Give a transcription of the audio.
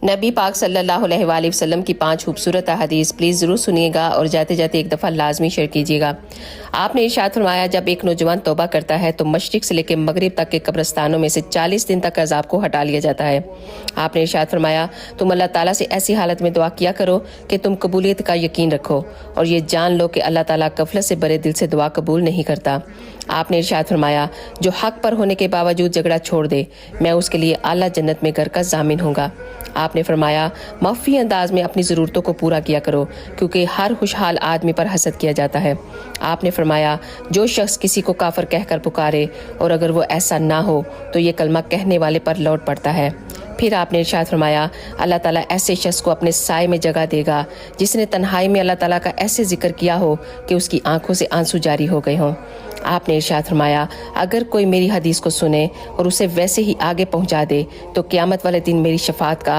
नबी पाक सल्लल्लाहु अलैहि वसल्लम की 5 खूबसूरत हदीस प्लीज़ ज़रूर सुनिएगा और जाते जाते एक दफ़ा लाजमी शेयर कीजिएगा। आपने इरशाद फरमाया, जब एक नौजवान तौबा करता है तो मशरिक से लेकर मगरिब तक के कब्रस्तानों में से 40 दिन तक अजाब को हटा लिया जाता है। आपने इरशाद फरमाया, तुम अल्लाह ताला से ऐसी हालत में दुआ किया करो कि तुम कबूलियत का यकीन रखो और ये जान लो कि अल्लाह ताला गफलत से भरे दिल से दुआ कबूल नहीं करता। आपने इरशाद फरमाया, जो हक पर होने के बावजूद झगड़ा छोड़ दे, मैं उसके लिए आला जन्नत में घर का जामिन होगा। आपने फरमाया, मख्फी अंदाज में अपनी ज़रूरतों को पूरा किया करो क्योंकि हर खुशहाल आदमी पर हसद किया जाता है। आपने फरमाया, जो शख्स किसी को काफिर कहकर पुकारे और अगर वो ऐसा ना हो तो ये कलमा कहने वाले पर लौट पड़ता है। फिर आपने इरशाद फरमाया, अल्लाह ताला ऐसे शख्स को अपने साए में जगह देगा जिसने तन्हाई में अल्लाह ताला का ऐसे जिक्र किया हो कि उसकी आंखों से आंसू जारी हो गए हों। आपने इरशाद फरमाया, अगर कोई मेरी हदीस को सुने और उसे वैसे ही आगे पहुंचा दे तो क़यामत वाले दिन मेरी शफाअत का